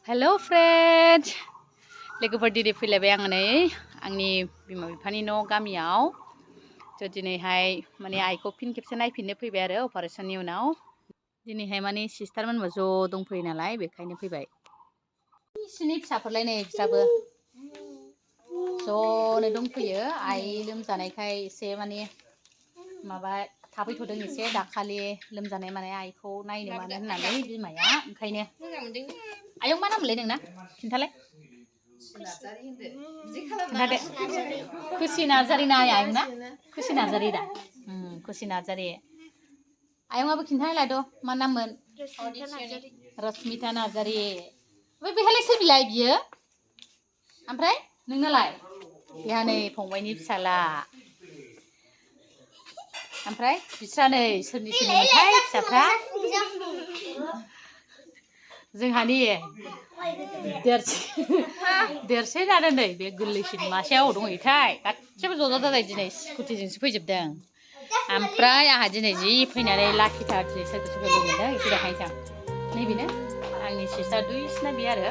hello friends लोगोफोर दिनै फैलायबाय आङो नै आंनि बिमा बिफानि न' गामियाव दिनैहाय माने आइखौ फिन खेबसे नायफिननो फैबाय आरो अपारेशननि उनाव दिनैहाय माने सिस्टारमोनबो ज' दंफैयो नालाय बेखायनो फैबाय बिसिनि फिसाफोरलाय नै बिस्राबो ज'नो दंफैयो आइ लोमजानायखाय एसे माने माबा थाफैथ'दों एसे दाखालि लोमजानाय माने आइखौ नायनो मानो होननानै बिमाया ओंखायनो आयं मा नामलै नोंना खिन्थालाय खोन्थादो खुसि नार्जारि ना आयंना खुसि नार्जारि दा खुसि नार्जारि आयंआबो खिन्थालायद' मा नाममोन रश्मिता नार्जारि ओमफ्राय बेहालाय सोर बिलाय बियो ओमफ्राय नोंनालाय बेहा नै फंबायनि फिसाला ओमफ्राय बिस्रा नै सोरनि सोरनिमोनथाय फिसाफ्रा जोंहानि देरसै जादों नै बे गोरलैसिन मासेया अबाव दंहैयोथाय गासिबो ज' जाजाय दिनै स्कुटिजोंसो फैजोबदों ओमफ्राय आंहा दिनै जि फैनानै लाखिथार दिनै सोरखौ सोरखौ लोगो मोनदों एसे देखायनोसै आं नैबेनो आंनि सिस्टार दुइसिना बे आरो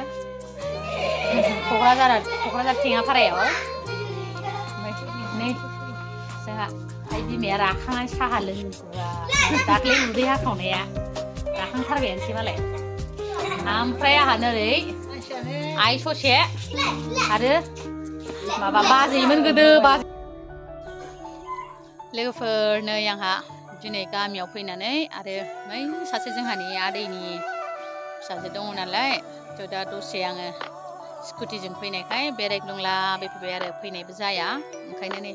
क'क्राझार थेङापारायाव ओमफ्राय नै जोंहा आइ बिमाया राखांनानै साहा लोंबा दाख्लै उदै हाखावनाया राखांथारबायानोसै मालाय ओमफ्राय आंहा नोरै आइ ससे आरो माबा बाजैमोन गोदो लोगोफोर नै आंहा दिनै गामियाव फैनानै आरो बै सासे जोंहानि आदैनि फिसाजो दङ नालाय दा दसे आङो स्कुटिजों फैनायखाय बेरायग्लुंलाबाय फैबाय आरो फैनायबो जाया ओंखायनो नै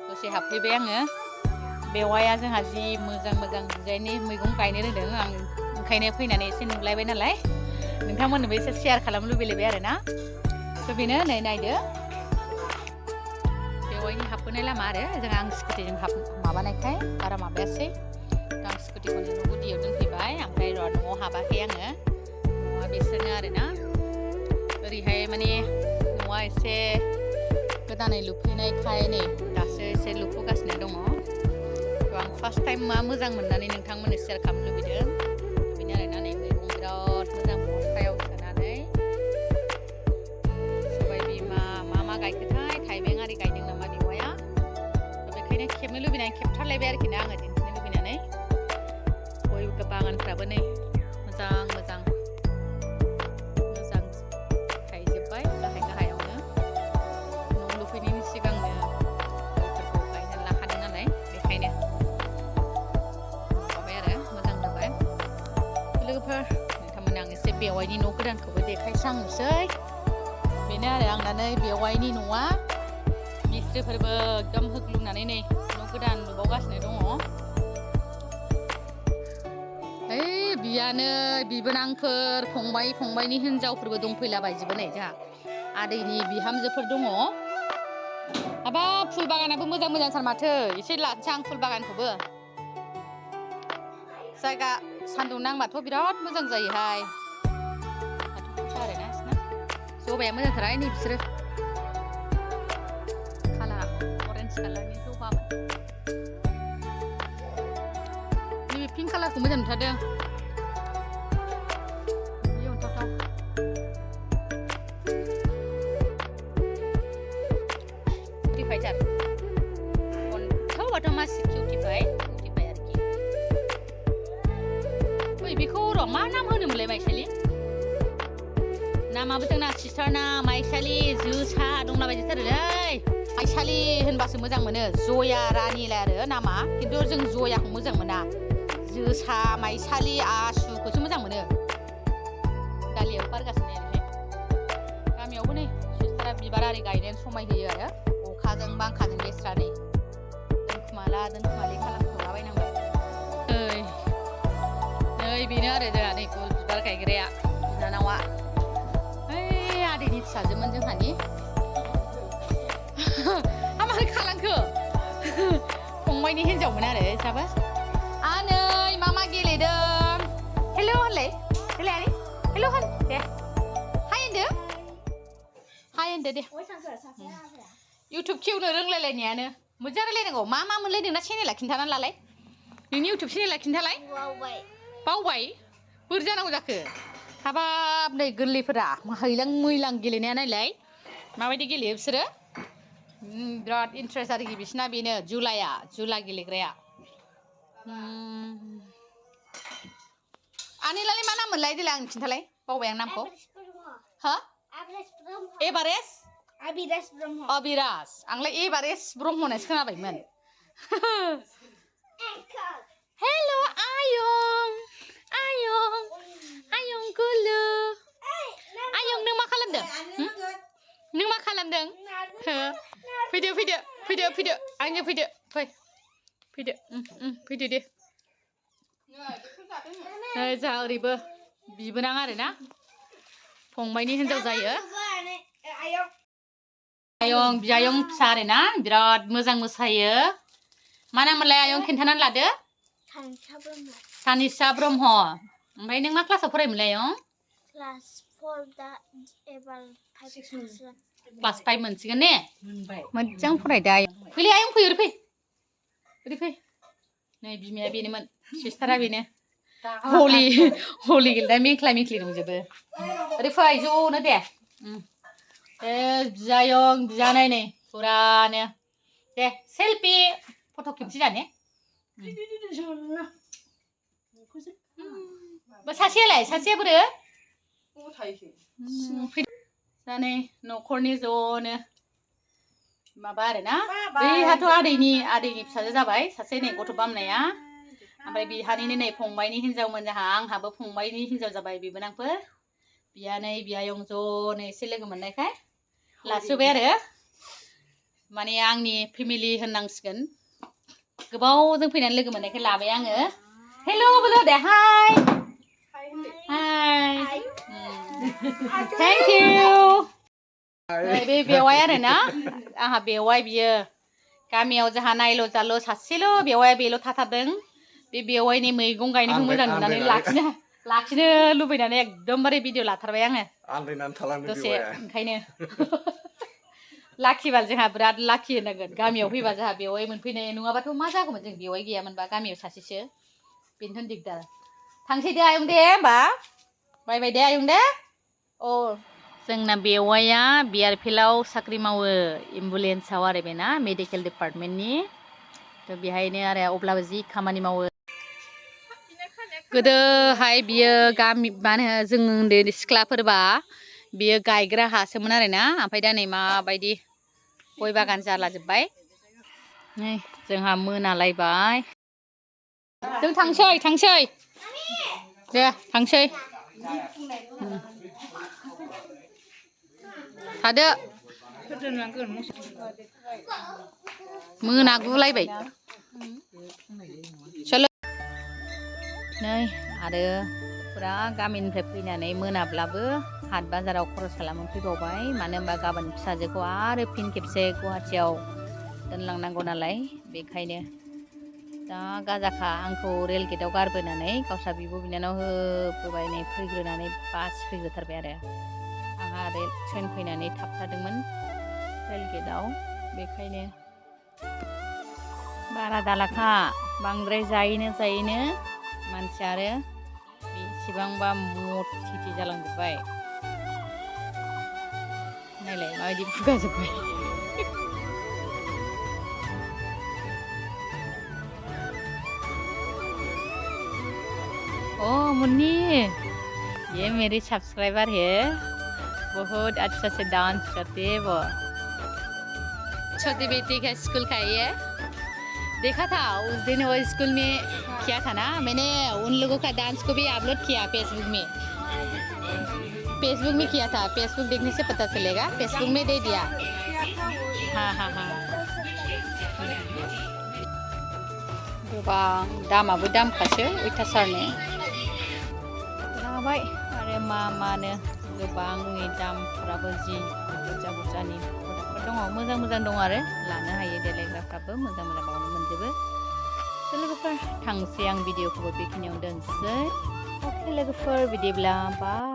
दसे हाबफैबाय आङो बेवाया जोंहा जि मोजां मोजां डिजाइननि मैगं गायनो रोंदों आं ओंखायनो फैनानै एसे नुलायबाय नालाय नोंथांमोननोबो एसे शेयार खालामनो लुबैलायबाय आरो ना थ' बेनो नै नायदो बेवायनि हाबबोनाय लामा आरो जोंहा आं स्कुटिजों माबानायखाय बारा माबायासै आं स्कुटिखौनो न' गुदियाव दोनफैबाय ओमफ्राय न'आव हाबाखै आङो न'आ बिसोरनो आरो ना ओरैहाय माने न'आ एसे गोदानै लुफैनायखाय नै दासो एसे लुफुगासिनो दङ थ' आं फार्स्ट टाइम मा मोजां मोननानै नोंथांमोननो शेयार खालामनो लुबैदों बेनो आरोना नै मैगं बिराद मोजां बस्थायाव सोनानै सबाय बिमा मा गायखोथाय थाइबें आरि गायदों नामा बेवाया बेखायनो खेबनो लुबैनानै खेबथारलायबाय आरोखि ना आङो दिन्थिनो लुबैनानै गय बागानफ्राबो नै मोजां गायजोब्बाय गाहायावनो न' लुफैनायनि सिगांनो गयफोरखौ गायनानै लाखादों नालाय बेखायनो माबाबाय आरो मोजां जाबाय लोगोफोर नोंथांमोन आं एसे बेवायनि न' गोदानखौबो देखायस्रांनोसै बेनो आरो आंना नै बेवायनि न'आ मिस्ट्रिफोरबो एकदम होग्लुंनानै नै न' गोदान लुबावगासिनो दङ ओइ बियानो बिबोनांफोर फंबायनि हिनजावफोरबो दंफैलाबायजोबो नै जोंहा आदैनि बिहामजोफोर दङ हाबाब फुल बागानाबो मोजांथार माथो एसे लानोसै आं फुल बागानखौबो जायगा सान्दुं नांबाथ' बिराद मोजां जायोहाय आरोना बिसोरना जबाया मोजांथार नै बिसोरो कालार अरेन्ज कालारनि जबामोन नैबे पिंक कालारखौ मोजां नुथारदों बे अनथावथाव किउटिफाइथार अनथावबाथ' मासि किउटिफाइ आरोखि ओइ बेखौ र' मा नाम होनोमोनलाय माइसालि नामाबो जोंना सिस्टारना माइसालि जोसा दंलाबायजोबथारोलै माइसालि होनबासो मोजां मोनो जया रानिलाय आरो नामा खिन्थु जों जयाखौ मोजां मोना जोसा माइसालि आसुखौसो मोजां मोनो दालियाव बारगासिनो ओरैहाय गामियावबो नै सिस्टारा बिबार आरि गायनानै समाय होयो आरो अखाजों बांखाजों लेस्रा नै दोनखुमालि खालामथ'लाबायनांबाय नै बेनो आरो जोंहा नै गय बिबार गायग्राया बिनानावा आदैनि फिसाजोमोन जोंहानि मारै खालामखो फंबायनि हिनजावमोन आरो जाबा नै मामा गेलेदों हेल' होनलाय आनै हेल' होन दे हाय होनदो दे इउटुब खेवनो रोंलायलायनायानो मोजां रायलायनांगौ मा मोनलाय नोंना चेनेला खिन्थानानै लालाय नोंनि इउटुब चेनेला खिन्थालाय बावबाय बोरै जानांगौ जाखो हाबाब नै गोरलैफोरा हैलां मैलां गेलेनाया नायलाय माबायदि गेलेयो बिसोरो बिराद इन्ट्रेस्ट आरोखि बिसिना बेनो जुला गेलेग्राया आनैलाय मा नाम मोनलाय देलाय आंनो खिन्थालाय बावबाय आं नामखौ हो अबिराज आंलाय एभारेस्ट ब्रह्म होननायसो खोनाबायमोन हेल' आयं गुलु आयं नों मा खालामदों फैदो आंजों फैदो फैदो दे जा ओरैबो बिबोनां आरोना फंबायनि हिनजाव जायो आयं बियायं फिसा आरोना बिराद मोजां मोसायो मा नाममोनलाय आयं खिन्थानानै लादो सानिसा ब्रह्म ओमफ्राय नों मा क्लासाव फरायोमोनलाय आयं क्लास 5 मोनसिगोन ने मोजां फरायदो फैलै आयं फै ओरै फै नै बिमाया बेनोमोन सिस्टारा बेनो हलि गेलेदा मेख्ला मेख्लि दंजोबो ओरै फै ज'नो दे बियायं बियानै नै फुरानो दे सेलफि फट' खेबसै जाने सासेया बोरो जानै न'खरनि ज'नो माबा आरोना बैहाथ' आदैनि फिसाजो जाबाय सासे नै गथ' बामनाया ओमफ्राय बिहानिनो नै फंबायनि हिनजावमोन जोंहा आंहाबो फंबायनि हिनजाव जाबाय बिबोनांफोर बियानै बियायं ज'नो एसे लोगो मोननायखाय लासोबाय आरो माने आंनि फेमिलि होननांसिगोन गोबावजों फैनानै लोगो मोननायखाय लाबाय आङो हेल' बोलो दे हाय थेंक इउ बे बेवाय आरोना आंहा बेवाय बियो गामियाव जोंहा नायल' जाल' सासेल' बेवाय बेल' थाथारदों बे बेवायनि मैगं गायनायखौ मोजां नुनानै लाखिनो लुबैनानै एकदमबारे भिडिअ लाथारबाय आङो दसे ओंखायनो लाखिबा जोंहा बिराद लाखि होनांगोन गामियाव फैबा जोंहा बेवाय मोनफैनाय नङाबाथ' मा जागौमोन जों बेवाय गैयामोनबा गामियाव सासेसो बेनोथ' दिगदार थांसै दे आयं दे होमबा बाय दे आयं दे जोंना बेवाया बिआरपिएलआव साख्रि मावो एम्बुलेन्सआव आरो बेना मेडिकेल डिपार्टमेन्टनि थ' बेहायनो आरो अब्लाबो जि खामानि मावो गोदोहाय बियो गामि मा होनो जों उन्दै सिख्लाफोरबा बियो गायग्रा हासोमोन आरोना ओमफ्राय दा नै माबायदि गय बागान जालाजोब्बाय नै जोंहा मोनालायबाय जों थांसै दे थांसै थादो मोनागुलायबाय नै आरो फुरा गामिनिफ्राय फैनानै मोनाब्लाबो हाट बाजाराव खरस खालामनो फैबावबाय मानो होनबा गाबोन फिसाजोखौ आरो फिन खेबसे गुवाहाटियाव दोनलांनांगौ नालाय बेखायनो दा गाजाखा आंखौ रेल गेटआव गारबोनानै गावस्रा बिब' बिनानाव होबोबाय नै फैग्रोनानै बास फैग्रोथारबाय आरो आंहा ट्रेन फैनानै थाबथादोंमोन रेल गेटआव बेखायनो बारा दालाखा बांद्राय जायैनो मानसि आरो बेसेबांबा मथि जालांजोब्बाय नायलाय माबायदि बुगाजोब्बाय ओ मुन्नी ये मेरी सब्सक्राइबर है बहुत अच्छा से डांस करती है वो छोटी बेटी का स्कूल का ये देखा था उस दिन वो स्कूल में किया था ना मैंने उन लोगों का डांस को भी अपलोड किया फेसबुक में किया था फेसबुक देखने से पता चलेगा फेसबुक में दे दिया हाँ गोबां दामाबो दामखासो अयथासारनो लाबाय आरो मानो गोबांनि दामफोराबो जि बुरजानि प्रडाक्टफोर दङ मोजां दं आरो लानो हायो देलायग्राफ्राबो मोजां बावनो मोनजोबो लोगोफोर थांसै आं भिडिअखौबो बेखिनियावनो दोनसै अके लोगोफोर बिदिब्ला बाय